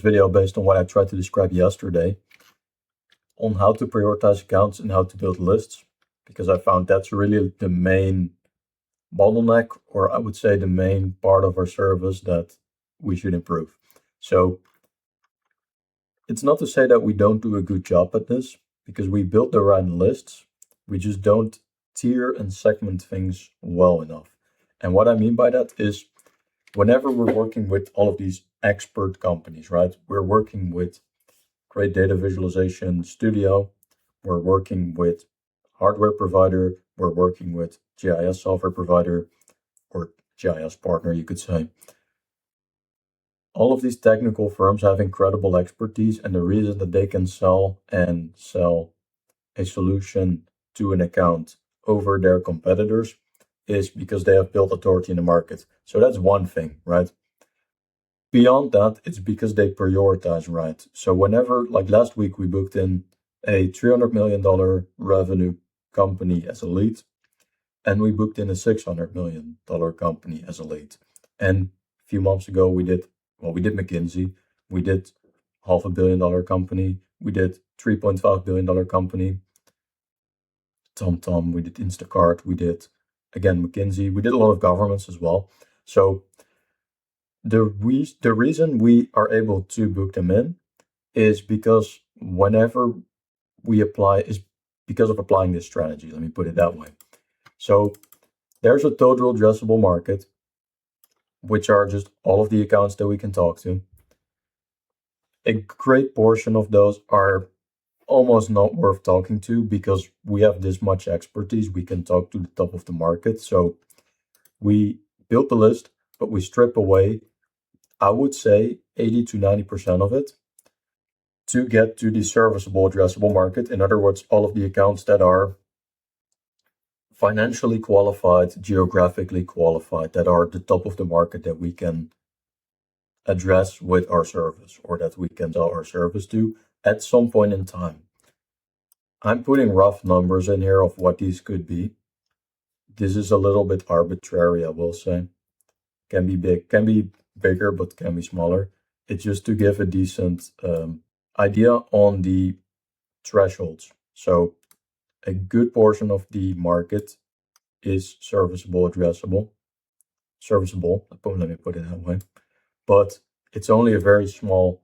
video based on what I tried to describe yesterday on how to prioritize accounts and how to build lists, because I found that's really the main bottleneck, or I would say the main part of our service that we should improve. So it's not to say that we don't do a good job at this, because we build the right lists. We just don't tier and segment things well enough. And what I mean by that is whenever we're working with all of these expert companies, right? We're working with great data visualization studio. We're working with hardware provider. We're working with GIS software provider or GIS partner, you could say. All of these technical firms have incredible expertise, and the reason that they can sell a solution to an account over their competitors is because they have built authority in the market. So that's one thing, right? Beyond that, it's because they prioritize right. So whenever, like last week, we booked in a $300 million revenue company as a lead, and we booked in a $600 million company as a lead. And a few months ago, we did McKinsey, we did $500 million company, we did $3.5 billion company, TomTom, we did Instacart, we did, again, McKinsey, we did a lot of governments as well. So the reason we are able to book them in is because whenever we apply, is because of applying this strategy, let me put it that way. So there's a total addressable market, which are just all of the accounts that we can talk to. A great portion of those are almost not worth talking to because we have this much expertise. We can talk to the top of the market. So we build the list, but we strip away, I would say, 80 to 90% of it to get to the serviceable addressable market. In other words, all of the accounts that are financially qualified, geographically qualified, that are at the top of the market that we can address with our service or that we can sell our service to at some point in time. I'm putting rough numbers in here of what these could be. This is a little bit arbitrary, I will say. Can be big, can be bigger, but can be smaller. It's just to give a decent idea on the thresholds. So a good portion of the market is serviceable, addressable. Serviceable, let me put it that way. But it's only a very small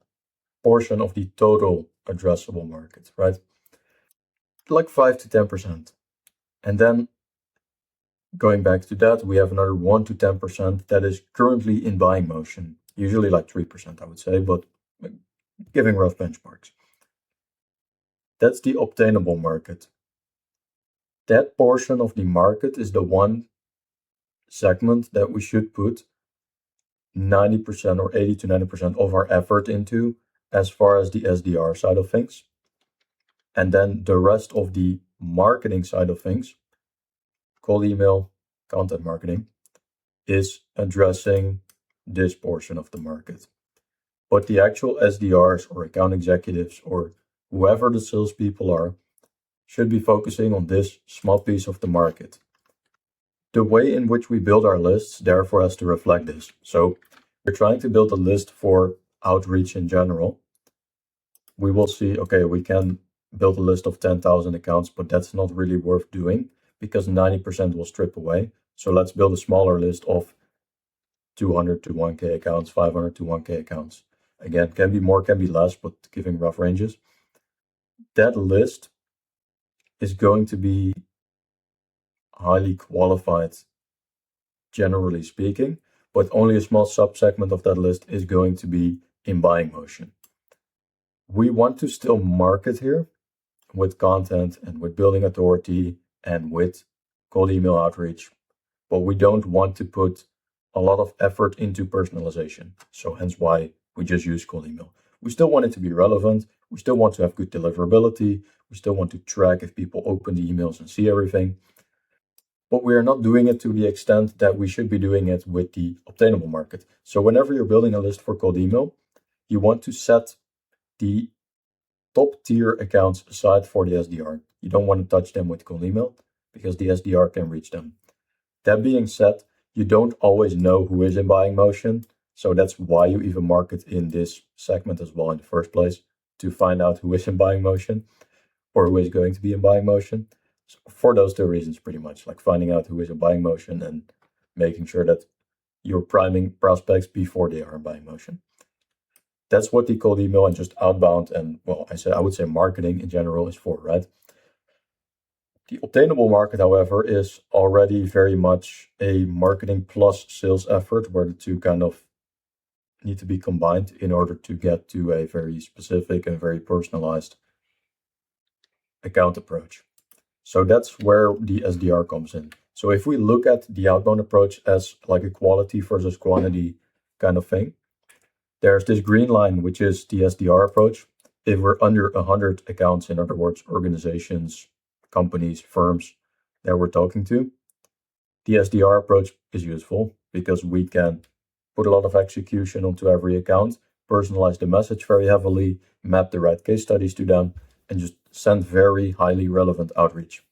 portion of the total addressable market, right? Like 5 to 10%. And then going back to that, we have another 1 to 10% that is currently in buying motion, usually like 3%, I would say, but giving rough benchmarks. That's the obtainable market. That portion of the market is the one segment that we should put 90% or 80 to 90% of our effort into as far as the SDR side of things. And then the rest of the marketing side of things, cold email, content marketing, is addressing this portion of the market. But the actual SDRs or account executives or whoever the salespeople are should be focusing on this small piece of the market. The way in which we build our lists therefore has to reflect this. So we're trying to build a list for outreach in general. We will see, okay, we can build a list of 10,000 accounts, but that's not really worth doing because 90% will strip away. So let's build a smaller list of 200 to 1K accounts, 500 to 1K accounts. Again, can be more, can be less, but giving rough ranges. That list is going to be highly qualified, generally speaking, but only a small subsegment of that list is going to be in buying motion. We want to still market here with content and with building authority and with cold email outreach, but we don't want to put a lot of effort into personalization. So hence why we just use cold email. We still want it to be relevant. We still want to have good deliverability. We still want to track if people open the emails and see everything. But we are not doing it to the extent that we should be doing it with the obtainable market. So whenever you're building a list for cold email, you want to set the top tier accounts aside for the SDR. You don't want to touch them with cold email because the SDR can reach them. That being said, you don't always know who is in buying motion. So that's why you even market in this segment as well in the first place, to find out who is in buying motion or who is going to be in buying motion. So for those two reasons, pretty much, like finding out who is in buying motion and making sure that you're priming prospects before they are in buying motion. That's what the cold email and just outbound and, well, I would say marketing in general is for, right? The obtainable market, however, is already very much a marketing plus sales effort where the two kind of need to be combined in order to get to a very specific and very personalized account approach. So that's where the SDR comes in. So if we look at the outbound approach as like a quality versus quantity kind of thing, there's this green line, which is the SDR approach. If we're under 100 accounts, in other words, organizations, companies, firms that we're talking to, the SDR approach is useful because we can put a lot of execution onto every account, personalize the message very heavily, map the right case studies to them, and just send very highly relevant outreach.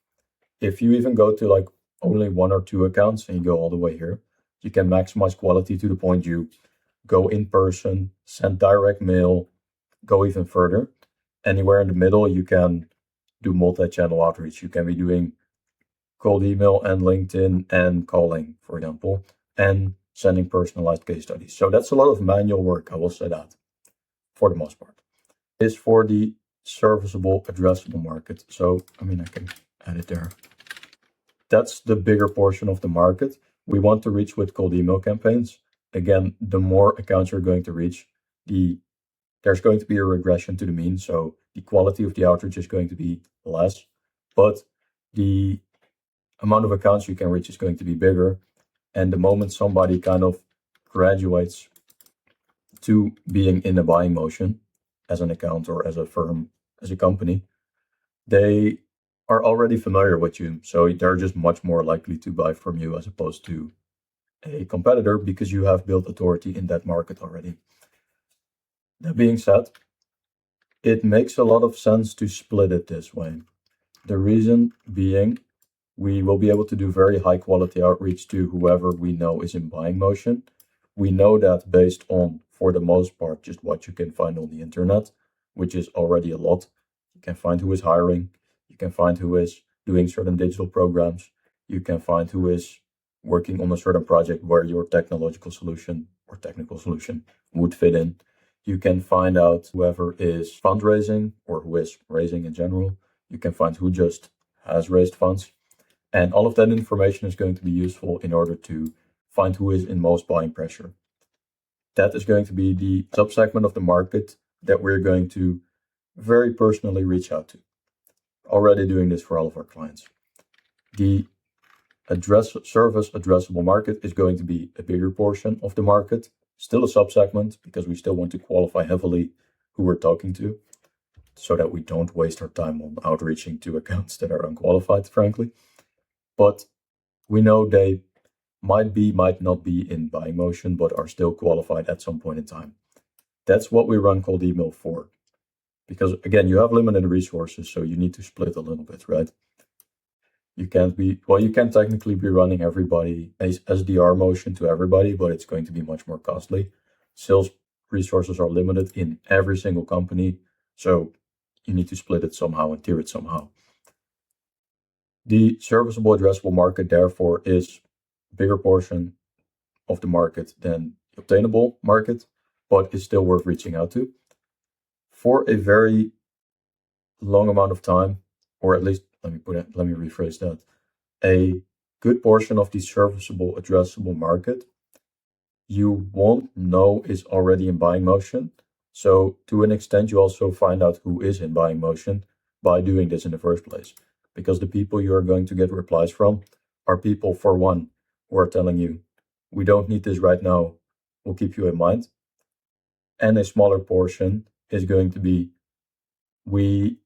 If you even go to like only 1 or 2 accounts and you go all the way here, you can maximize quality to the point you go in person, send direct mail, go even further. Anywhere in the middle, you can do multi-channel outreach. You can be doing cold email and LinkedIn and calling, for example, and sending personalized case studies. So that's a lot of manual work, I will say that, for the most part. Is for the serviceable addressable market. So, I mean, I can add it there. That's the bigger portion of the market we want to reach with cold email campaigns. Again, the more accounts you're going to reach, there's going to be a regression to the mean. So the quality of the outreach is going to be less, but the amount of accounts you can reach is going to be bigger. And the moment somebody kind of graduates to being in a buying motion as an account or as a firm, as a company, they are already familiar with you. So they're just much more likely to buy from you as opposed to a competitor because you have built authority in that market already. That being said, it makes a lot of sense to split it this way. The reason being, we will be able to do very high quality outreach to whoever we know is in buying motion. We know that based on, for the most part, just what you can find on the internet, which is already a lot. You can find who is hiring. You can find who is doing certain digital programs. You can find who is working on a certain project where your technological solution or technical solution would fit in. You can find out whoever is fundraising or who is raising in general. You can find who just has raised funds. And all of that information is going to be useful in order to find who is in most buying pressure. That is going to be the subsegment of the market that we're going to very personally reach out to. Already doing this for all of our clients. The service addressable market is going to be a bigger portion of the market, still a subsegment because we still want to qualify heavily who we're talking to so that we don't waste our time on outreaching to accounts that are unqualified, frankly. But we know they might not be in buying motion, but are still qualified at some point in time. That's what we run cold email for. Because again, you have limited resources, so you need to split a little bit, right? You can technically be running everybody SDR motion to everybody, but it's going to be much more costly. Sales resources are limited in every single company, so you need to split it somehow and tier it somehow. The serviceable addressable market, therefore, is a bigger portion of the market than the obtainable market, but is still worth reaching out to. For a very long amount of time, or at least let me rephrase that. A good portion of the serviceable addressable market you won't know is already in buying motion. So to an extent, you also find out who is in buying motion by doing this in the first place. Because the people you are going to get replies from are people, for one, who are telling you, we don't need this right now, we'll keep you in mind. And a smaller portion is going to be, we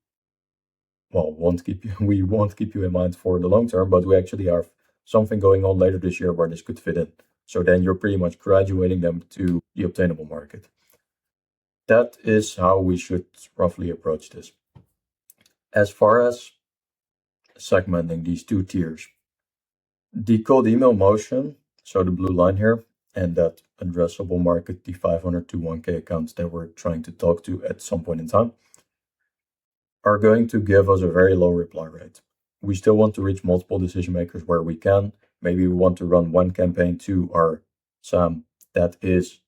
won't keep you in mind for the long term, but we actually have something going on later this year where this could fit in. So then you're pretty much graduating them to the obtainable market. That is how we should roughly approach this. As far as segmenting these two tiers, the cold email motion, so the blue line here, and that addressable market, the 500 to 1K accounts that we're trying to talk to at some point in time, are going to give us a very low reply rate. We still want to reach multiple decision makers where we can. Maybe we want to run one campaign to our SAM that is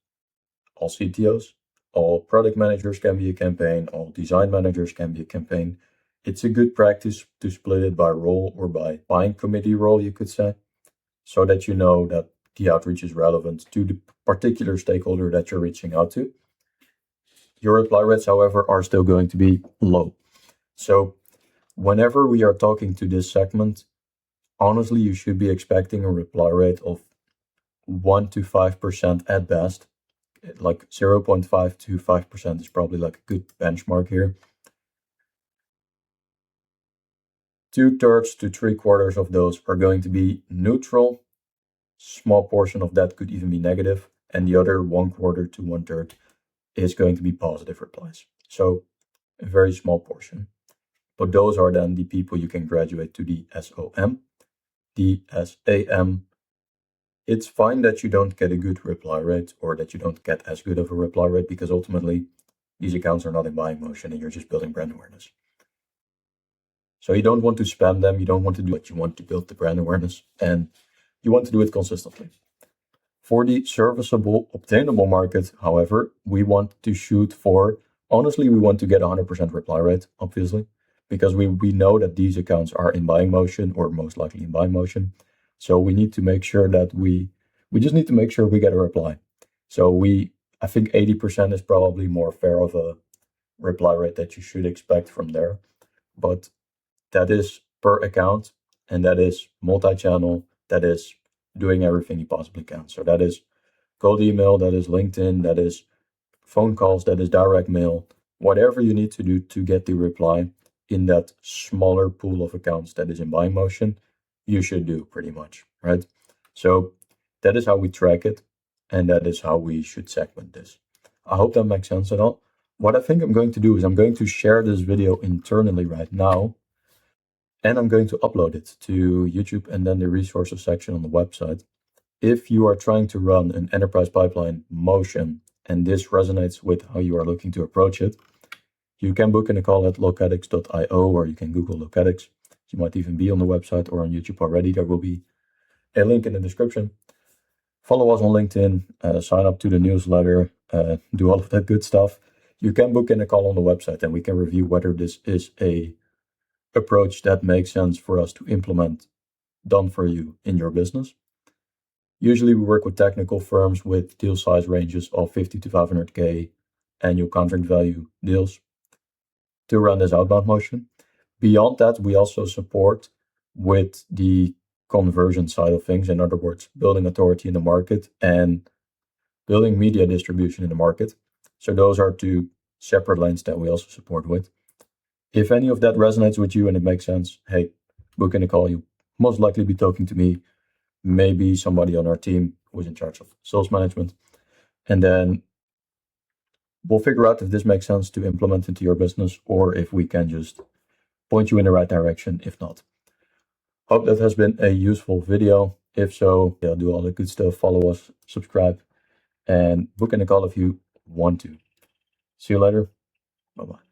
all CTOs, all product managers can be a campaign, all design managers can be a campaign. It's a good practice to split it by role or by buying committee role, you could say, so that you know that the outreach is relevant to the particular stakeholder that you're reaching out to. Your reply rates, however, are still going to be low. So whenever we are talking to this segment, honestly, you should be expecting a reply rate of 1 to 5% at best. Like 0.5 to 5% is probably like a good benchmark here. 2/3 to 3/4 of those are going to be neutral. Small portion of that could even be negative, and the other 1/4 to 1/3 is going to be positive replies. So a very small portion. But those are then the people you can graduate to the SOM. The SAM, it's fine that you don't get a good reply rate or that you don't get as good of a reply rate, because ultimately these accounts are not in buying motion and you're just building brand awareness. So you don't want to spam them, you don't want to do what you want to build the brand awareness, and you want to do it consistently. For the serviceable, obtainable market, however, we want to shoot for, honestly, we want to get 100% reply rate, obviously, because we know that these accounts are in buying motion or most likely in buying motion. So we need to make sure that we just need to make sure we get a reply. So I think 80% is probably more fair of a reply rate that you should expect from there. But that is per account, and that is multi-channel, that is doing everything you possibly can. So that is cold email, that is LinkedIn, that is phone calls, that is direct mail, whatever you need to do to get the reply in that smaller pool of accounts that is in buying motion, you should do pretty much, right? So that is how we track it, and that is how we should segment this. I hope that makes sense at all. What I think I'm going to do is I'm going to share this video internally right now, and I'm going to upload it to YouTube and then the resources section on the website. If you are trying to run an enterprise pipeline motion and this resonates with how you are looking to approach it, you can book in a call at locatics.io, or you can Google Locatics. You might even be on the website or on YouTube already. There will be a link in the description. Follow us on LinkedIn, sign up to the newsletter, do all of that good stuff. You can book in a call on the website and we can review whether this is a approach that makes sense for us to implement done for you in your business. Usually we work with technical firms with deal size ranges of 50 to 500K annual contract value deals to run this outbound motion. Beyond that, we also support with the conversion side of things. In other words, building authority in the market and building media distribution in the market. So those are two separate lanes that we also support with. If any of that resonates with you and it makes sense, hey, book in a call. You'll most likely be talking to me, maybe somebody on our team who's in charge of sales management. And then we'll figure out if this makes sense to implement into your business or if we can just point you in the right direction, if not. Hope that has been a useful video. If so, yeah, do all the good stuff. Follow us, subscribe, and book in a call if you want to. See you later. Bye-bye.